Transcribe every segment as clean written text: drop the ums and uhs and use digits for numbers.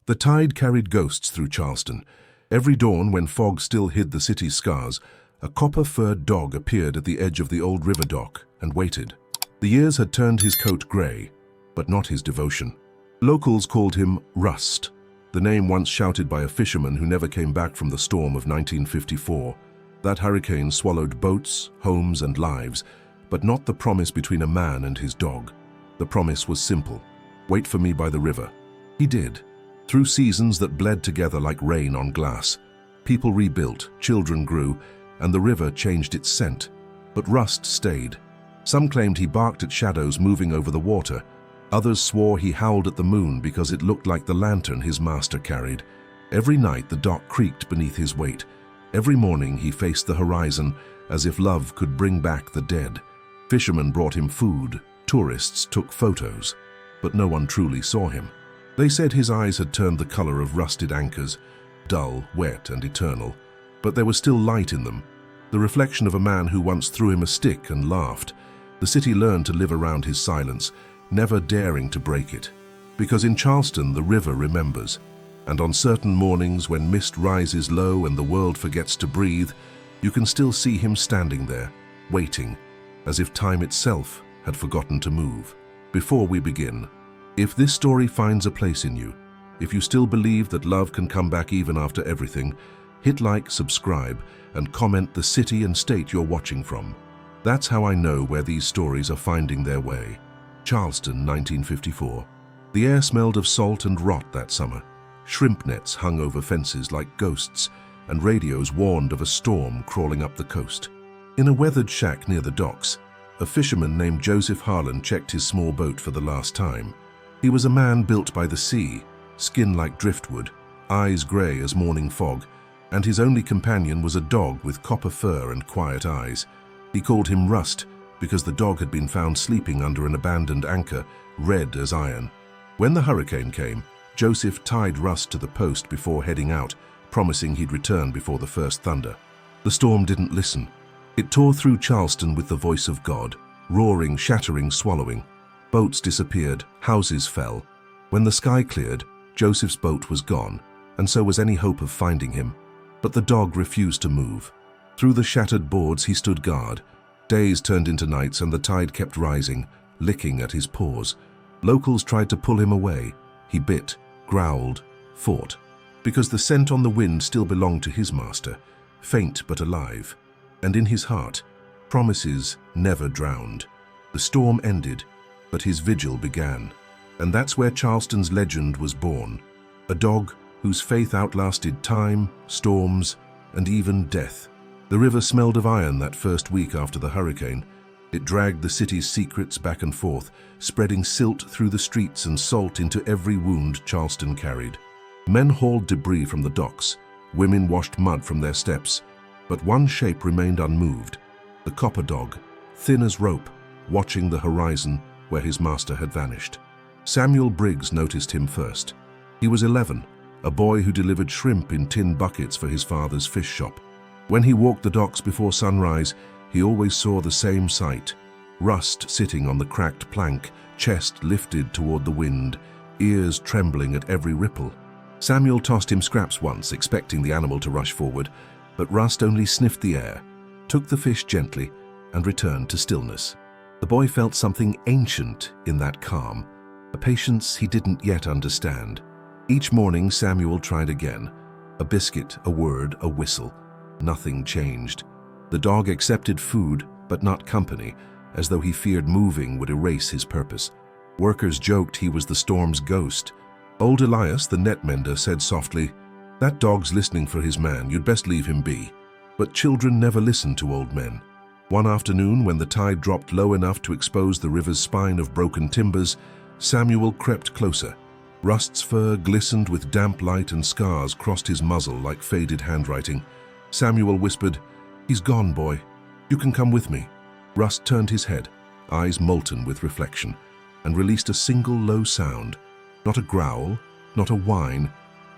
The tide carried ghosts through Charleston. Every dawn, when fog still hid the city's scars, a copper-furred dog appeared at the edge of the old river dock and waited. The years had turned his coat grey, but not his devotion. Locals called him Rust, the name once shouted by a fisherman who never came back from the storm of 1954. That hurricane swallowed boats, homes, and lives, but not the promise between a man and his dog. The promise was simple: wait for me by the river. He did. Through seasons that bled together like rain on glass, people rebuilt, children grew, and the river changed its scent. But Rust stayed. Some claimed he barked at shadows moving over the water. Others swore he howled at the moon because it looked like the lantern his master carried. Every night the dock creaked beneath his weight. Every morning he faced the horizon as if love could bring back the dead. Fishermen brought him food, tourists took photos, but no one truly saw him. They said his eyes had turned the color of rusted anchors, dull, wet, and eternal, but there was still light in them, the reflection of a man who once threw him a stick and laughed. The city learned to live around his silence, never daring to break it. Because in Charleston, the river remembers, and on certain mornings when mist rises low and the world forgets to breathe, you can still see him standing there, waiting, as if time itself had forgotten to move. Before we begin, if this story finds a place in you, if you still believe that love can come back even after everything, hit like, subscribe, and comment the city and state you're watching from. That's how I know where these stories are finding their way. Charleston, 1954. The air smelled of salt and rot that summer. Shrimp nets hung over fences like ghosts, and radios warned of a storm crawling up the coast. In a weathered shack near the docks, a fisherman named Joseph Harlan checked his small boat for the last time. He was a man built by the sea, skin like driftwood, eyes grey as morning fog, and his only companion was a dog with copper fur and quiet eyes. He called him Rust because the dog had been found sleeping under an abandoned anchor, red as iron. When the hurricane came, Joseph tied Rust to the post before heading out, promising he'd return before the first thunder. The storm didn't listen. It tore through Charleston with the voice of God, roaring, shattering, swallowing. Boats disappeared, houses fell. When the sky cleared, Joseph's boat was gone, and so was any hope of finding him. But the dog refused to move. Through the shattered boards he stood guard. Days turned into nights and the tide kept rising, licking at his paws. Locals tried to pull him away. He bit, growled, fought. Because the scent on the wind still belonged to his master, faint but alive. And in his heart, promises never drowned. The storm ended, but his vigil began. And that's where Charleston's legend was born. A dog whose faith outlasted time, storms, and even death. The river smelled of iron that first week after the hurricane. It dragged the city's secrets back and forth, spreading silt through the streets and salt into every wound Charleston carried. Men hauled debris from the docks. Women washed mud from their steps. But one shape remained unmoved, the copper dog, thin as rope, watching the horizon where his master had vanished. Samuel Briggs noticed him first. He was 11, a boy who delivered shrimp in tin buckets for his father's fish shop. When he walked the docks before sunrise, he always saw the same sight: Rust sitting on the cracked plank, chest lifted toward the wind, ears trembling at every ripple. Samuel tossed him scraps once, expecting the animal to rush forward, but Rust only sniffed the air, took the fish gently, and returned to stillness. The boy felt something ancient in that calm, a patience he didn't yet understand. Each morning Samuel tried again. A biscuit, a word, a whistle. Nothing changed. The dog accepted food, but not company, as though he feared moving would erase his purpose. Workers joked he was the storm's ghost. Old Elias, the net mender, said softly, "That dog's listening for his man, you'd best leave him be." But children never listened to old men. One afternoon, when the tide dropped low enough to expose the river's spine of broken timbers, Samuel crept closer. Rust's fur glistened with damp light and scars crossed his muzzle like faded handwriting. Samuel whispered, "He's gone, boy. You can come with me." Rust turned his head, eyes molten with reflection, and released a single low sound. Not a growl, not a whine,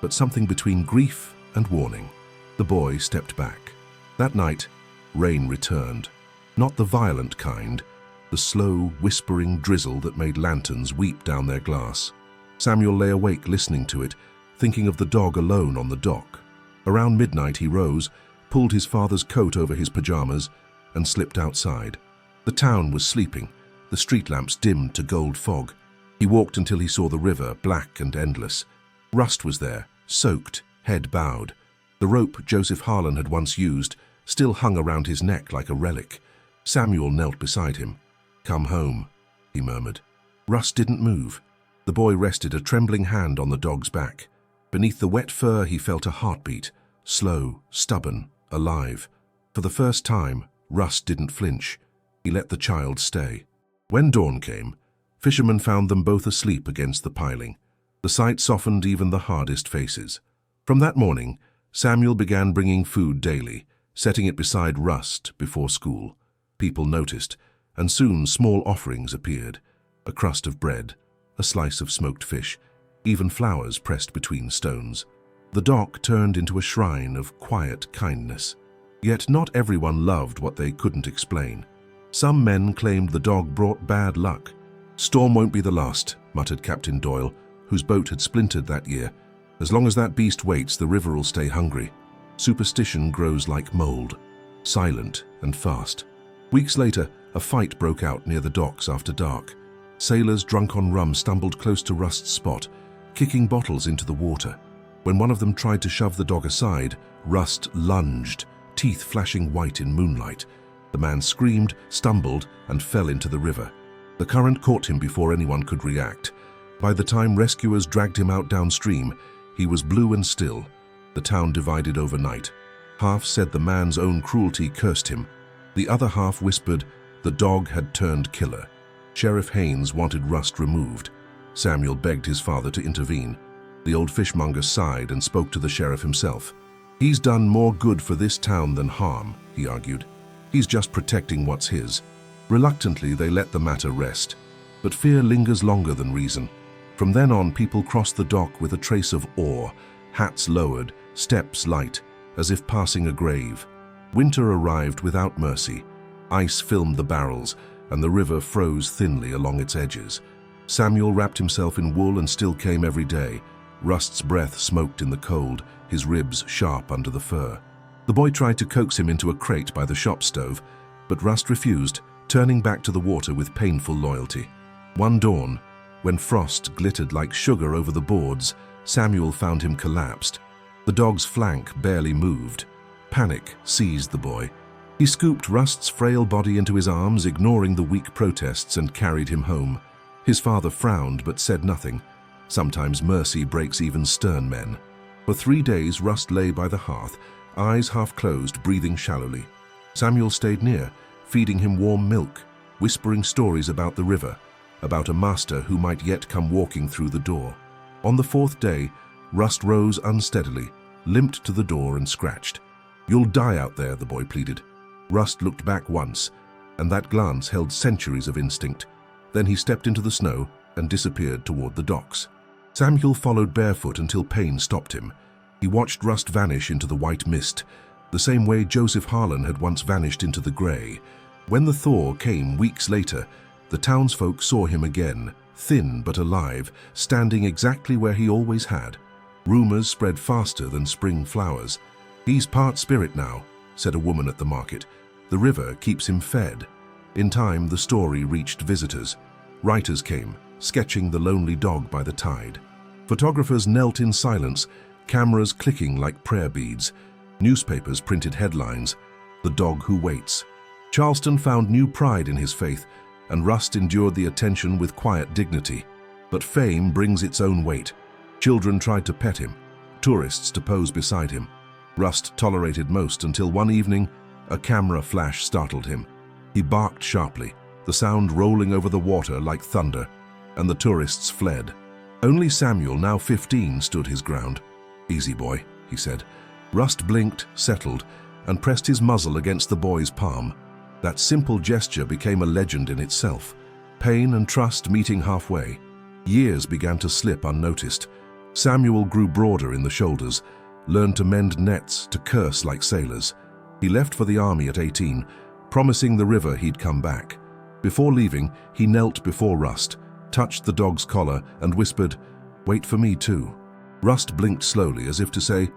but something between grief and warning. The boy stepped back. That night, rain returned. Not the violent kind, the slow, whispering drizzle that made lanterns weep down their glass. Samuel lay awake listening to it, thinking of the dog alone on the dock. Around midnight he rose, pulled his father's coat over his pajamas, and slipped outside. The town was sleeping, the street lamps dimmed to gold fog. He walked until he saw the river, black and endless. Rust was there, soaked, head bowed. The rope Joseph Harlan had once used still hung around his neck like a relic. Samuel knelt beside him. "Come home," he murmured. Rust didn't move. The boy rested a trembling hand on the dog's back. Beneath the wet fur he felt a heartbeat, slow, stubborn, alive. For the first time, Rust didn't flinch. He let the child stay. When dawn came, fishermen found them both asleep against the piling. The sight softened even the hardest faces. From that morning, Samuel began bringing food daily, setting it beside Rust before school. People noticed, and soon small offerings appeared. A crust of bread, a slice of smoked fish, even flowers pressed between stones. The dock turned into a shrine of quiet kindness. Yet not everyone loved what they couldn't explain. Some men claimed the dog brought bad luck. "Storm won't be the last," muttered Captain Doyle, whose boat had splintered that year. "As long as that beast waits, the river will stay hungry." Superstition grows like mold, silent and fast. Weeks later, a fight broke out near the docks after dark. Sailors drunk on rum stumbled close to Rust's spot, kicking bottles into the water. When one of them tried to shove the dog aside, Rust lunged, teeth flashing white in moonlight. The man screamed, stumbled, and fell into the river. The current caught him before anyone could react. By the time rescuers dragged him out downstream, he was blue and still. The town divided overnight. Half said the man's own cruelty cursed him. The other half whispered the dog had turned killer. Sheriff Haynes wanted Rust removed. Samuel begged his father to intervene. The old fishmonger sighed and spoke to the sheriff himself. "He's done more good for this town than harm," he argued. "He's just protecting what's his." Reluctantly, they let the matter rest. But fear lingers longer than reason. From then on, people crossed the dock with a trace of awe, hats lowered, steps light, as if passing a grave. Winter arrived without mercy. Ice filmed the barrels, and the river froze thinly along its edges. Samuel wrapped himself in wool and still came every day. Rust's breath smoked in the cold, his ribs sharp under the fur. The boy tried to coax him into a crate by the shop stove, but Rust refused, turning back to the water with painful loyalty. One dawn, when frost glittered like sugar over the boards, Samuel found him collapsed. The dog's flank barely moved. Panic seized the boy. He scooped Rust's frail body into his arms, ignoring the weak protests, and carried him home. His father frowned but said nothing. Sometimes mercy breaks even stern men. For 3 days, Rust lay by the hearth, eyes half closed, breathing shallowly. Samuel stayed near, feeding him warm milk, whispering stories about the river, about a master who might yet come walking through the door. On the 4th day, Rust rose unsteadily, limped to the door and scratched. "You'll die out there," the boy pleaded. Rust looked back once, and that glance held centuries of instinct. Then he stepped into the snow and disappeared toward the docks. Samuel followed barefoot until pain stopped him. He watched Rust vanish into the white mist, the same way Joseph Harlan had once vanished into the gray. When the thaw came weeks later, the townsfolk saw him again, thin but alive, standing exactly where he always had. Rumors spread faster than spring flowers. "He's part spirit now," said a woman at the market. "The river keeps him fed." In time, the story reached visitors. Writers came, sketching the lonely dog by the tide. Photographers knelt in silence, cameras clicking like prayer beads. Newspapers printed headlines, "The Dog Who Waits." Charleston found new pride in his faith, and Rust endured the attention with quiet dignity. But fame brings its own weight. Children tried to pet him, tourists to pose beside him. Rust tolerated most until one evening, a camera flash startled him. He barked sharply, the sound rolling over the water like thunder, and the tourists fled. Only Samuel, now 15, stood his ground. "Easy, boy," he said. Rust blinked, settled, and pressed his muzzle against the boy's palm. That simple gesture became a legend in itself. Pain and trust meeting halfway. Years began to slip unnoticed. Samuel grew broader in the shoulders, learned to mend nets, to curse like sailors. He left for the army at 18, promising the river he'd come back. Before leaving, he knelt before Rust, touched the dog's collar, and whispered, "Wait for me too." Rust blinked slowly as if to say,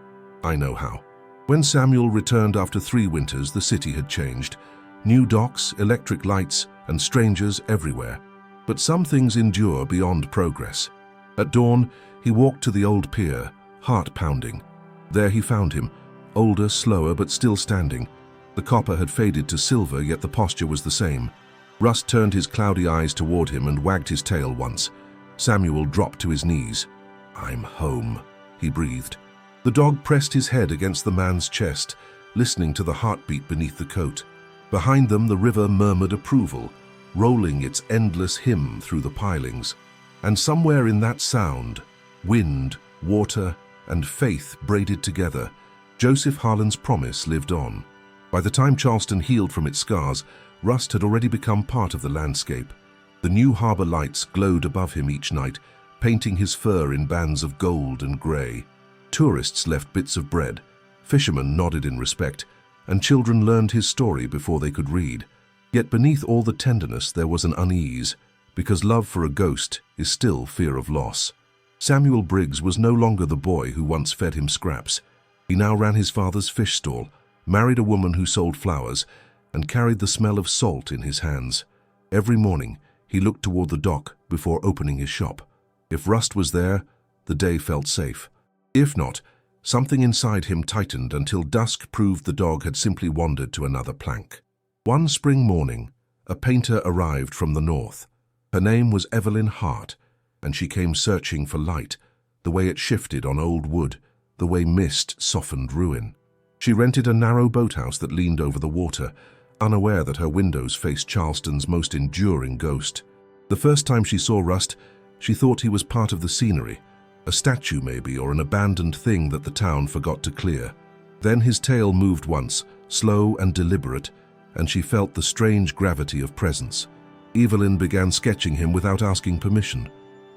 "I know how." When Samuel returned after 3 winters, the city had changed. New docks, electric lights, and strangers everywhere. But some things endure beyond progress. At dawn, he walked to the old pier, heart pounding. There he found him, older, slower, but still standing. The copper had faded to silver, yet the posture was the same. Rust turned his cloudy eyes toward him and wagged his tail once. Samuel dropped to his knees. "I'm home," he breathed. The dog pressed his head against the man's chest, listening to the heartbeat beneath the coat. Behind them, the river murmured approval, rolling its endless hymn through the pilings. And somewhere in that sound, wind, water, and faith braided together, Joseph Harlan's promise lived on. By the time Charleston healed from its scars, Rust had already become part of the landscape. The new harbor lights glowed above him each night, painting his fur in bands of gold and gray. Tourists left bits of bread, fishermen nodded in respect, and children learned his story before they could read. Yet beneath all the tenderness there was an unease, because love for a ghost is still fear of loss. Samuel Briggs was no longer the boy who once fed him scraps. He now ran his father's fish stall, married a woman who sold flowers, and carried the smell of salt in his hands. Every morning, he looked toward the dock before opening his shop. If Rust was there, the day felt safe. If not, something inside him tightened until dusk proved the dog had simply wandered to another plank. One spring morning, a painter arrived from the north. Her name was Evelyn Hart, and she came searching for light, the way it shifted on old wood, the way mist softened ruin. She rented a narrow boathouse that leaned over the water, unaware that her windows faced Charleston's most enduring ghost. The first time she saw Rust, she thought he was part of the scenery, a statue maybe, or an abandoned thing that the town forgot to clear. Then his tail moved once, slow and deliberate, and she felt the strange gravity of presence. Evelyn began sketching him without asking permission.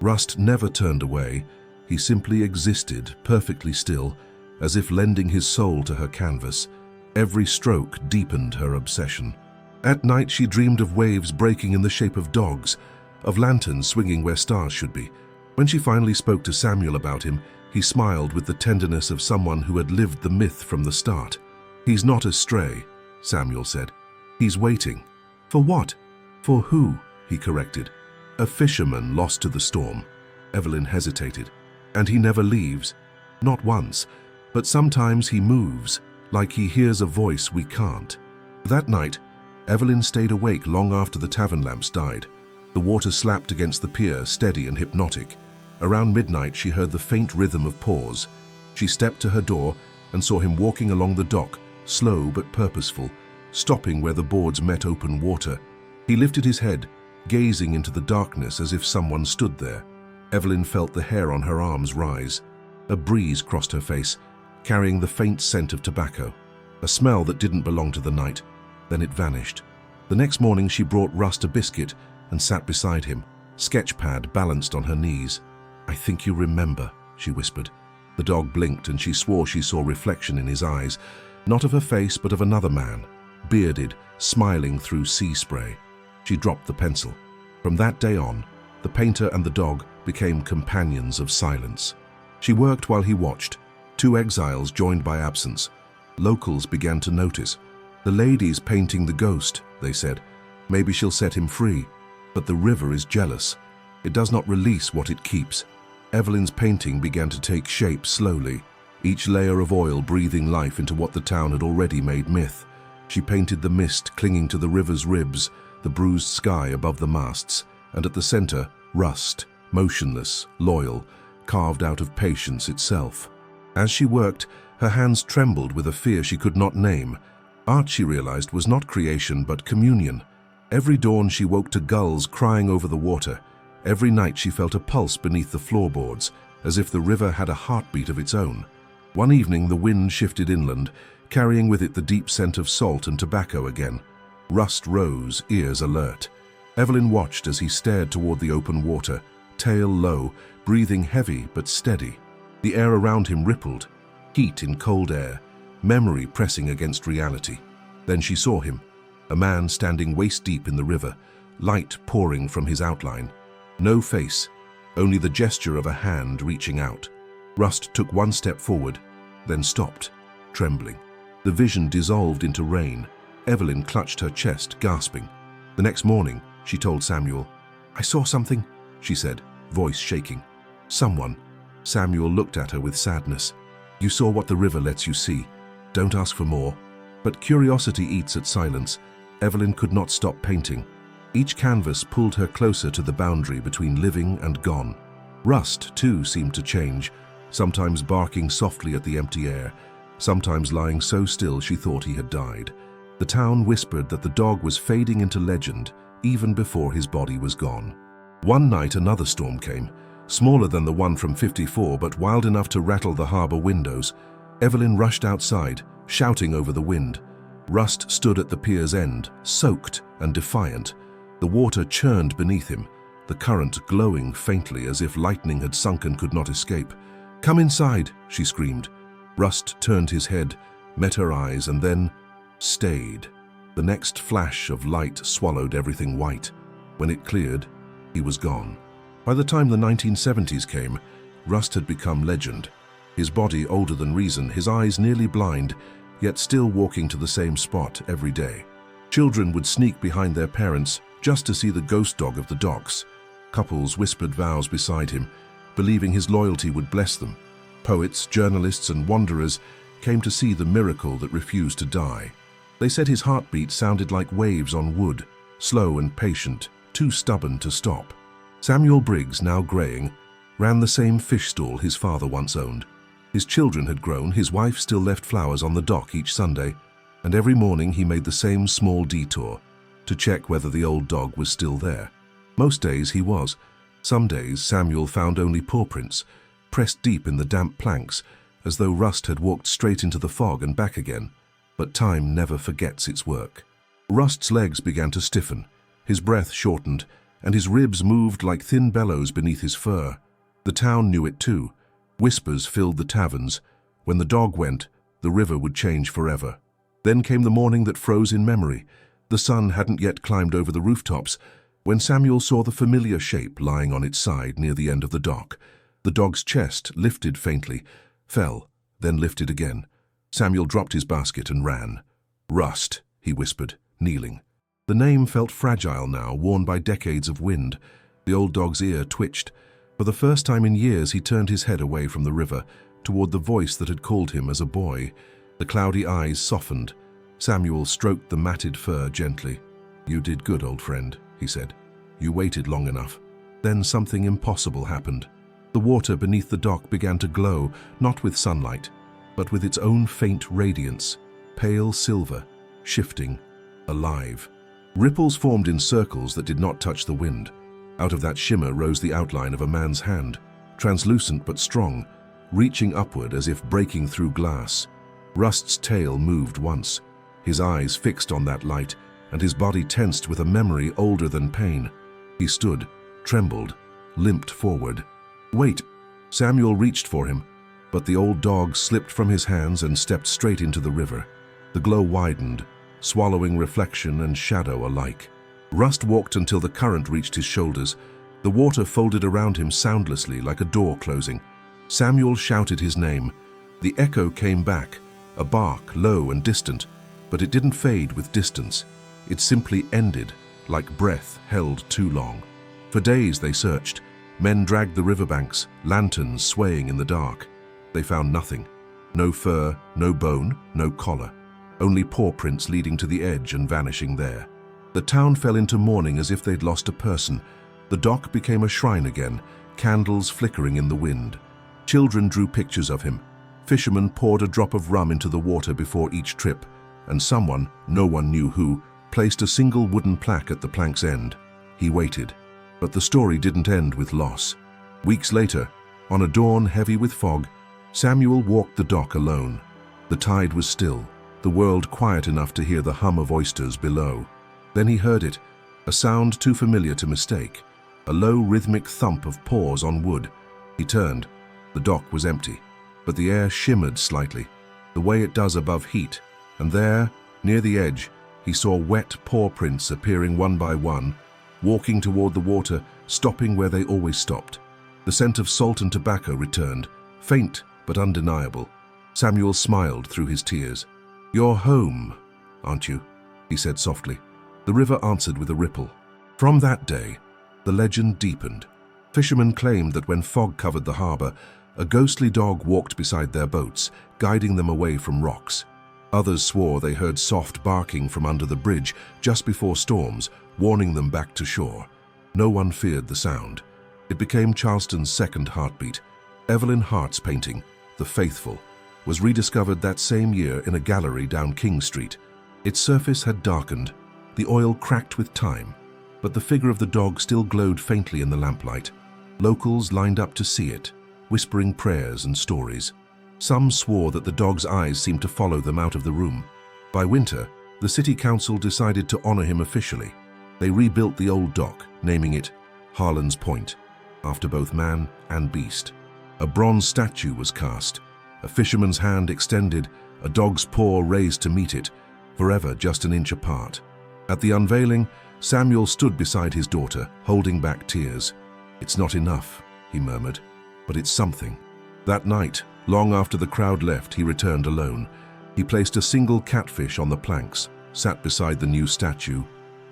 Rust never turned away. He simply existed, perfectly still, as if lending his soul to her canvas. Every stroke deepened her obsession. At night she dreamed of waves breaking in the shape of dogs, of lanterns swinging where stars should be. When she finally spoke to Samuel about him, he smiled with the tenderness of someone who had lived the myth from the start. "He's not a stray," Samuel said. "He's waiting." "For what?" "For who?" he corrected. "A fisherman lost to the storm." Evelyn hesitated. "And he never leaves?" "Not once, but sometimes he moves, like he hears a voice we can't." That night, Evelyn stayed awake long after the tavern lamps died. The water slapped against the pier, steady and hypnotic. Around midnight, she heard the faint rhythm of paws. She stepped to her door and saw him walking along the dock, slow but purposeful, stopping where the boards met open water. He lifted his head, gazing into the darkness as if someone stood there. Evelyn felt the hair on her arms rise. A breeze crossed her face, carrying the faint scent of tobacco, a smell that didn't belong to the night. Then it vanished. The next morning she brought Rust a biscuit and sat beside him, sketchpad balanced on her knees. "I think you remember," she whispered. The dog blinked and she swore she saw reflection in his eyes, not of her face but of another man, bearded, smiling through sea spray. She dropped the pencil. From that day on, the painter and the dog became companions of silence. She worked while he watched, two exiles joined by absence. Locals began to notice. "The lady's painting the ghost," they said. "Maybe she'll set him free." But the river is jealous. It does not release what it keeps. Evelyn's painting began to take shape slowly, each layer of oil breathing life into what the town had already made myth. She painted the mist clinging to the river's ribs, the bruised sky above the masts, and at the center, Rust, motionless, loyal, carved out of patience itself. As she worked, her hands trembled with a fear she could not name. Art, she realized, was not creation but communion. Every dawn she woke to gulls crying over the water. Every night she felt a pulse beneath the floorboards, as if the river had a heartbeat of its own. One evening the wind shifted inland, carrying with it the deep scent of salt and tobacco again. Rust rose, ears alert. Evelyn watched as he stared toward the open water, tail low, breathing heavy but steady. The air around him rippled, heat in cold air, memory pressing against reality. Then she saw him, a man standing waist-deep in the river, light pouring from his outline. No face, only the gesture of a hand reaching out. Rust took one step forward, then stopped, trembling. The vision dissolved into rain. Evelyn clutched her chest, gasping. The next morning, she told Samuel. "I saw something," she said, voice shaking. "Someone." Samuel looked at her with sadness. "You saw what the river lets you see. Don't ask for more." But curiosity eats at silence. Evelyn could not stop painting. Each canvas pulled her closer to the boundary between living and gone. Rust, too, seemed to change, sometimes barking softly at the empty air, sometimes lying so still she thought he had died. The town whispered that the dog was fading into legend even before his body was gone. One night another storm came, smaller than the one from '54 but wild enough to rattle the harbor windows. Evelyn rushed outside, shouting over the wind. Rust stood at the pier's end, soaked and defiant. The water churned beneath him, the current glowing faintly as if lightning had sunk and could not escape. "Come inside," she screamed. Rust turned his head, met her eyes, and then stayed. The next flash of light swallowed everything white. When it cleared, he was gone. By the time the 1970s came, Rust had become legend. His body older than reason, his eyes nearly blind, yet still walking to the same spot every day. Children would sneak behind their parents just to see the ghost dog of the docks. Couples whispered vows beside him, believing his loyalty would bless them. Poets, journalists, and wanderers came to see the miracle that refused to die. They said his heartbeat sounded like waves on wood, slow and patient, too stubborn to stop. Samuel Briggs, now graying, ran the same fish stall his father once owned. His children had grown, his wife still left flowers on the dock each Sunday, and every morning he made the same small detour to check whether the old dog was still there. Most days he was. Some days Samuel found only paw prints, pressed deep in the damp planks, as though Rust had walked straight into the fog and back again. But time never forgets its work. Rust's legs began to stiffen, his breath shortened, and his ribs moved like thin bellows beneath his fur. The town knew it too. Whispers filled the taverns. When the dog went, the river would change forever. Then came the morning that froze in memory. The sun hadn't yet climbed over the rooftops when Samuel saw the familiar shape lying on its side near the end of the dock. The dog's chest lifted faintly, fell, then lifted again. Samuel dropped his basket and ran. "Rust," he whispered, kneeling. The name felt fragile now, worn by decades of wind. The old dog's ear twitched. For the first time in years, he turned his head away from the river, toward the voice that had called him as a boy. The cloudy eyes softened. Samuel stroked the matted fur gently. "You did good, old friend," he said. "You waited long enough." Then something impossible happened. The water beneath the dock began to glow, not with sunlight, but with its own faint radiance, pale silver, shifting, alive. Ripples formed in circles that did not touch the wind. Out of that shimmer rose the outline of a man's hand, translucent but strong, reaching upward as if breaking through glass. Rust's tail moved once, his eyes fixed on that light, and his body tensed with a memory older than pain. He stood, trembled, limped forward. "Wait!" Samuel reached for him, but the old dog slipped from his hands and stepped straight into the river. The glow widened, swallowing reflection and shadow alike. Rust walked until the current reached his shoulders. The water folded around him soundlessly like a door closing. Samuel shouted his name. The echo came back, a bark, low and distant, but it didn't fade with distance. It simply ended, like breath held too long. For days they searched. Men dragged the riverbanks, lanterns swaying in the dark. They found nothing. No fur, no bone, no collar. Only paw prints leading to the edge and vanishing there. The town fell into mourning as if they'd lost a person. The dock became a shrine again, candles flickering in the wind. Children drew pictures of him. Fishermen poured a drop of rum into the water before each trip, and someone, no one knew who, placed a single wooden plaque at the plank's end. He waited. But the story didn't end with loss. Weeks later, on a dawn heavy with fog, Samuel walked the dock alone. The tide was still, the world quiet enough to hear the hum of oysters below. Then he heard it, a sound too familiar to mistake, a low rhythmic thump of paws on wood. He turned. The dock was empty, but the air shimmered slightly, the way it does above heat, and there, near the edge, he saw wet paw prints appearing one by one, walking toward the water, stopping where they always stopped. The scent of salt and tobacco returned, faint but undeniable. Samuel smiled through his tears. "You're home, aren't you?" he said softly. The river answered with a ripple. From that day, the legend deepened. Fishermen claimed that when fog covered the harbor, a ghostly dog walked beside their boats, guiding them away from rocks. Others swore they heard soft barking from under the bridge just before storms, warning them back to shore. No one feared the sound. It became Charleston's second heartbeat. Evelyn Hart's painting, The Faithful, was rediscovered that same year in a gallery down King Street. Its surface had darkened, the oil cracked with time, but the figure of the dog still glowed faintly in the lamplight. Locals lined up to see it, whispering prayers and stories. Some swore that the dog's eyes seemed to follow them out of the room. By winter, the city council decided to honor him officially. They rebuilt the old dock, naming it Harlan's Point, after both man and beast. A bronze statue was cast, a fisherman's hand extended, a dog's paw raised to meet it, forever just an inch apart. At the unveiling, Samuel stood beside his daughter, holding back tears. "It's not enough," he murmured, "but it's something." That night, long after the crowd left, he returned alone. He placed a single catfish on the planks, sat beside the new statue,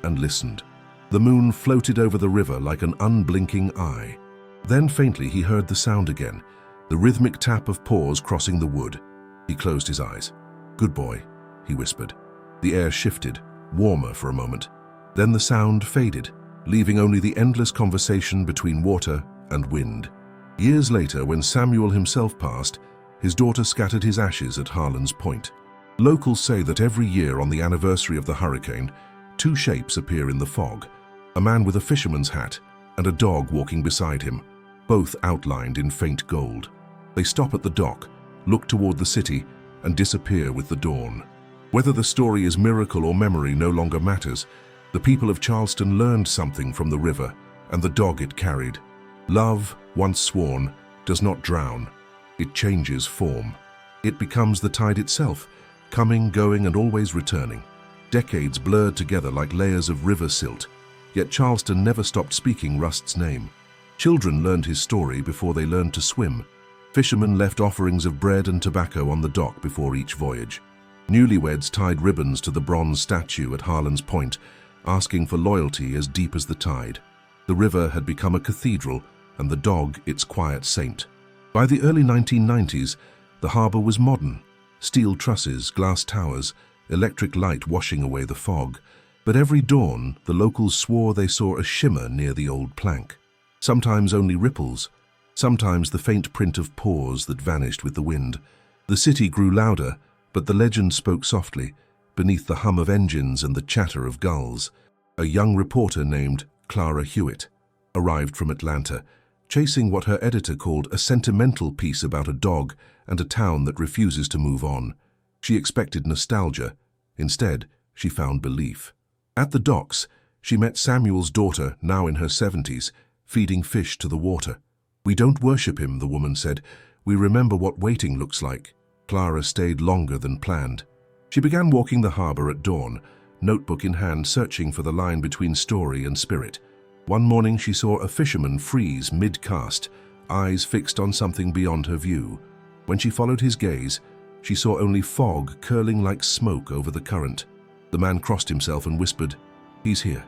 and listened. The moon floated over the river like an unblinking eye. Then faintly he heard the sound again, the rhythmic tap of paws crossing the wood. He closed his eyes. "Good boy," he whispered. The air shifted, warmer for a moment. Then the sound faded, leaving only the endless conversation between water and wind. Years later, when Samuel himself passed, his daughter scattered his ashes at Harlan's Point. Locals say that every year on the anniversary of the hurricane, two shapes appear in the fog, a man with a fisherman's hat and a dog walking beside him, both outlined in faint gold. They stop at the dock, look toward the city, and disappear with the dawn. Whether the story is miracle or memory no longer matters. The people of Charleston learned something from the river and the dog it carried. Love, once sworn, does not drown. It changes form. It becomes the tide itself, coming, going, and always returning. Decades blurred together like layers of river silt, yet Charleston never stopped speaking Rust's name. Children learned his story before they learned to swim. Fishermen left offerings of bread and tobacco on the dock before each voyage. Newlyweds tied ribbons to the bronze statue at Harlan's Point, asking for loyalty as deep as the tide. The river had become a cathedral, and the dog its quiet saint. By the early 1990s, the harbor was modern. Steel trusses, glass towers, electric light washing away the fog. But every dawn, the locals swore they saw a shimmer near the old plank. Sometimes only ripples, sometimes the faint print of paws that vanished with the wind. The city grew louder, but the legend spoke softly, beneath the hum of engines and the chatter of gulls. A young reporter named Clara Hewitt arrived from Atlanta, chasing what her editor called a sentimental piece about a dog and a town that refuses to move on. She expected nostalgia. Instead, she found belief. At the docks, she met Samuel's daughter, now in her 70s, feeding fish to the water. "We don't worship him," the woman said. "We remember what waiting looks like." Clara stayed longer than planned. She began walking the harbor at dawn, notebook in hand, searching for the line between story and spirit. One morning she saw a fisherman freeze mid-cast, eyes fixed on something beyond her view. When she followed his gaze, she saw only fog curling like smoke over the current. The man crossed himself and whispered, "He's here."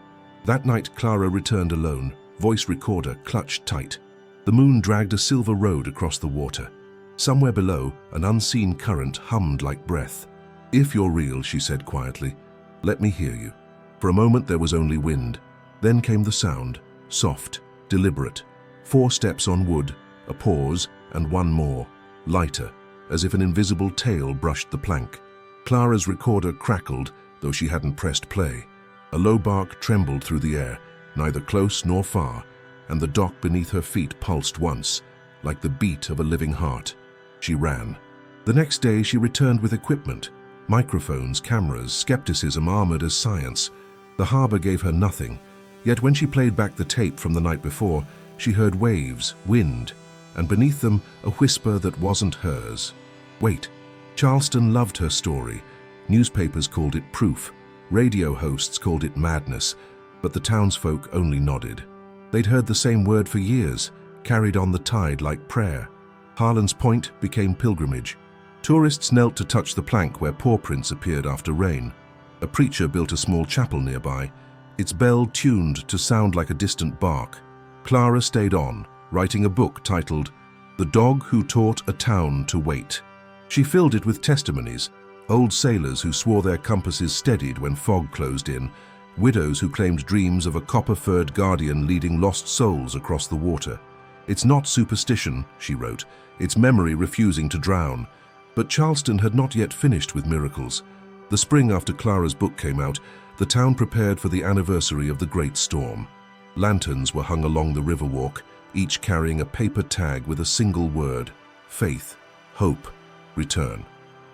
That night Clara returned alone, voice recorder clutched tight. The moon dragged a silver road across the water. Somewhere below, an unseen current hummed like breath. "If you're real," she said quietly, "let me hear you." For a moment there was only wind. Then came the sound, soft, deliberate. 4 steps on wood, a pause, and one more, lighter, as if an invisible tail brushed the plank. Clara's recorder crackled, though she hadn't pressed play. A low bark trembled through the air, neither close nor far, and the dock beneath her feet pulsed once, like the beat of a living heart. She ran. The next day she returned with equipment, microphones, cameras, skepticism armored as science. The harbor gave her nothing, yet when she played back the tape from the night before, she heard waves, wind, and beneath them a whisper that wasn't hers. Wait, Charleston loved her story. Newspapers called it proof, radio hosts called it madness, but the townsfolk only nodded. They'd heard the same word for years, carried on the tide like prayer. Harlan's Point became pilgrimage. Tourists knelt to touch the plank where paw prints appeared after rain. A preacher built a small chapel nearby, its bell tuned to sound like a distant bark. Clara stayed on, writing a book titled The Dog Who Taught a Town to Wait. She filled it with testimonies, old sailors who swore their compasses steadied when fog closed in, widows who claimed dreams of a copper-furred guardian leading lost souls across the water. It's not superstition, she wrote, it's memory refusing to drown. But Charleston had not yet finished with miracles. The spring after Clara's book came out, the town prepared for the anniversary of the Great Storm. Lanterns were hung along the riverwalk, each carrying a paper tag with a single word: faith, hope, return.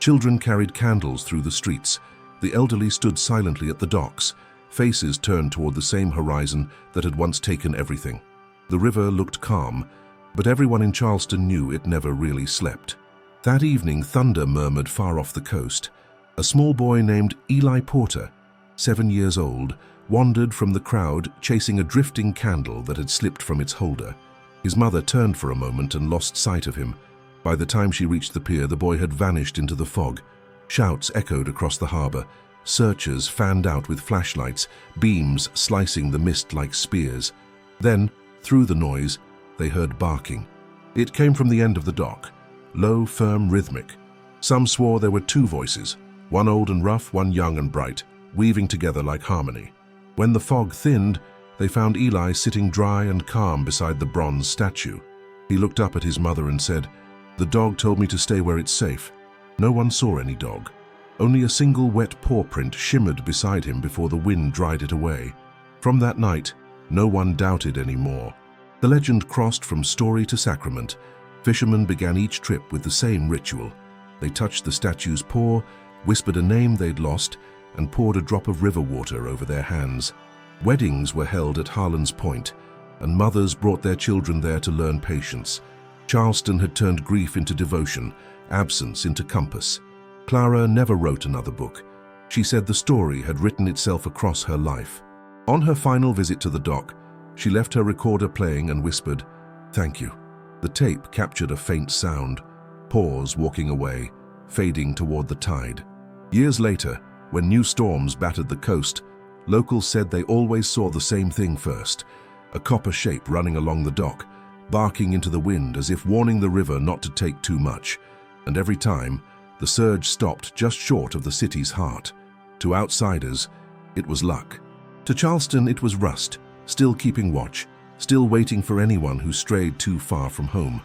Children carried candles through the streets. The elderly stood silently at the docks, faces turned toward the same horizon that had once taken everything. The river looked calm, but everyone in Charleston knew it never really slept. That evening, thunder murmured far off the coast. A small boy named Eli Porter, 7 years old, wandered from the crowd chasing a drifting candle that had slipped from its holder. His mother turned for a moment and lost sight of him. By the time she reached the pier, the boy had vanished into the fog. Shouts echoed across the harbor. Searchers fanned out with flashlights, beams slicing the mist like spears. Then, through the noise, they heard barking. It came from the end of the dock, low, firm, rhythmic. Some swore there were two voices, one old and rough, one young and bright, weaving together like harmony. When the fog thinned, they found Eli sitting dry and calm beside the bronze statue. He looked up at his mother and said, "The dog told me to stay where it's safe." No one saw any dog. Only a single wet paw print shimmered beside him before the wind dried it away. From that night, no one doubted anymore. The legend crossed from story to sacrament. Fishermen began each trip with the same ritual. They touched the statue's paw, whispered a name they'd lost, and poured a drop of river water over their hands. Weddings were held at Harlan's Point, and mothers brought their children there to learn patience. Charleston had turned grief into devotion, absence into compass. Clara never wrote another book. She said the story had written itself across her life. On her final visit to the dock, she left her recorder playing and whispered, "Thank you." The tape captured a faint sound, paws walking away, fading toward the tide. Years later, when new storms battered the coast, locals said they always saw the same thing first: a copper shape running along the dock, barking into the wind as if warning the river not to take too much. And every time, the surge stopped just short of the city's heart. To outsiders, it was luck. To Charleston, it was rust, still keeping watch, still waiting for anyone who strayed too far from home.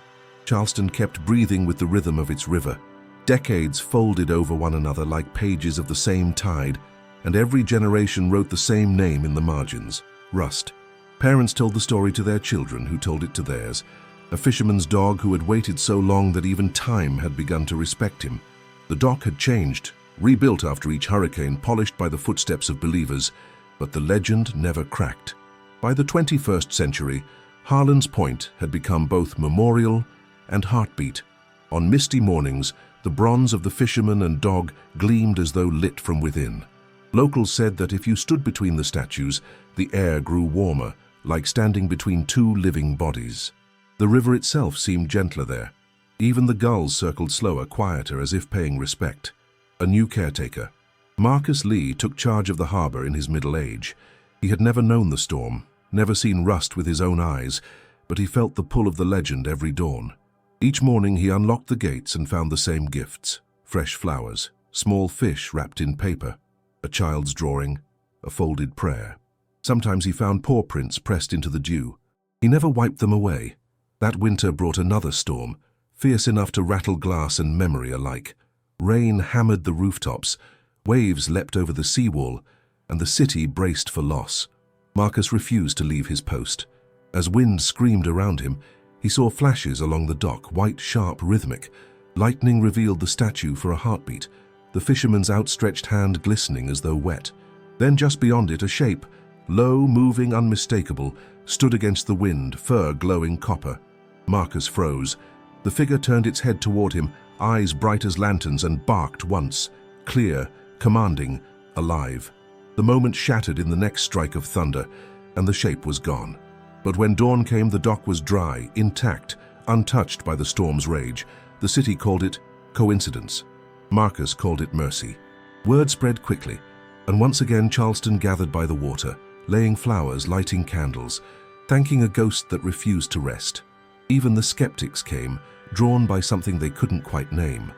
Charleston kept breathing with the rhythm of its river. Decades folded over one another like pages of the same tide, and every generation wrote the same name in the margins: Rust. Parents told the story to their children, who told it to theirs. A fisherman's dog who had waited so long that even time had begun to respect him. The dock had changed, rebuilt after each hurricane, polished by the footsteps of believers, but the legend never cracked. By the 21st century, Harlan's Point had become both memorial and heartbeat. On misty mornings, the bronze of the fisherman and dog gleamed as though lit from within. Locals said that if you stood between the statues, the air grew warmer, like standing between two living bodies. The river itself seemed gentler there. Even the gulls circled slower, quieter, as if paying respect. A new caretaker, Marcus Lee, took charge of the harbor in his middle age. He had never known the storm, never seen rust with his own eyes, but he felt the pull of the legend every dawn. Each morning he unlocked the gates and found the same gifts: fresh flowers, small fish wrapped in paper, a child's drawing, a folded prayer. Sometimes he found paw prints pressed into the dew. He never wiped them away. That winter brought another storm, fierce enough to rattle glass and memory alike. Rain hammered the rooftops, waves leapt over the seawall, and the city braced for loss. Marcus refused to leave his post. As wind screamed around him, he saw flashes along the dock, white, sharp, rhythmic. Lightning revealed the statue for a heartbeat, the fisherman's outstretched hand glistening as though wet. Then just beyond it, a shape, low, moving, unmistakable, stood against the wind, fur glowing copper. Marcus froze. The figure turned its head toward him, eyes bright as lanterns, and barked once, clear, commanding, alive. The moment shattered in the next strike of thunder, and the shape was gone. But when dawn came, the dock was dry, intact, Untouched by the storm's rage, the city called it coincidence. Marcus called it mercy. Word spread quickly, and once again Charleston gathered by the water, laying flowers, lighting candles, thanking a ghost that refused to rest. Even the skeptics came, drawn by something they couldn't quite name.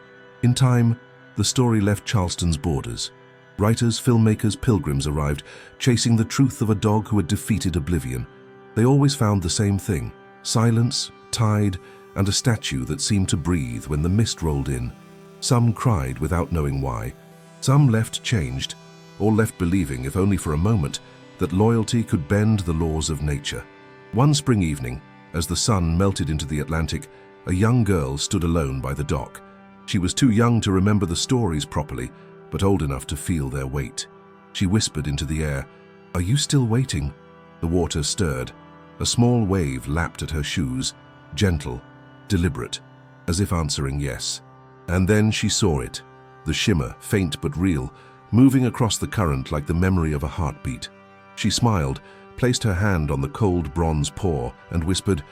In time, the story left Charleston's borders. Writers, filmmakers, pilgrims arrived, chasing the truth of a dog who had defeated oblivion. They always found the same thing: silence, tide, and a statue that seemed to breathe when the mist rolled in. Some cried without knowing why. Some left changed, or left believing, if only for a moment, that loyalty could bend the laws of nature. One spring evening, as the sun melted into the Atlantic, a young girl stood alone by the dock. She was too young to remember the stories properly, but old enough to feel their weight. She whispered into the air, "Are you still waiting?" The water stirred. A small wave lapped at her shoes, gentle, deliberate, as if answering yes. And then she saw it, the shimmer, faint but real, moving across the current like the memory of a heartbeat. She smiled, placed her hand on the cold bronze paw, and whispered,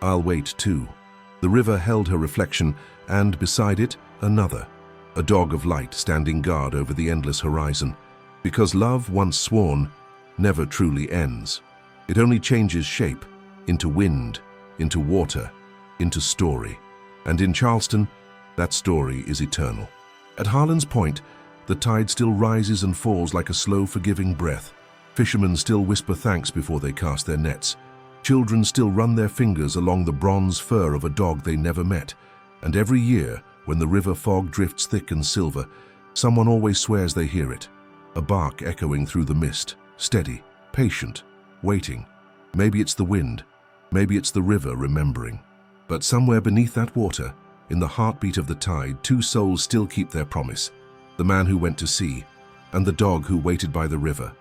"I'll wait too." The river held her reflection, and beside it, another, a dog of light standing guard over the endless horizon. Because love, once sworn, never truly ends. It only changes shape, into wind, into water, into story. And in Charleston, that story is eternal. At Harlan's Point, the tide still rises and falls like a slow, forgiving breath. Fishermen still whisper thanks before they cast their nets. Children still run their fingers along the bronze fur of a dog they never met. And every year, when the river fog drifts thick and silver, someone always swears they hear it. A bark echoing through the mist, steady, patient, waiting. Maybe it's the wind, maybe it's the river remembering. But somewhere beneath that water, in the heartbeat of the tide, two souls still keep their promise. The man who went to sea, and the dog who waited by the river.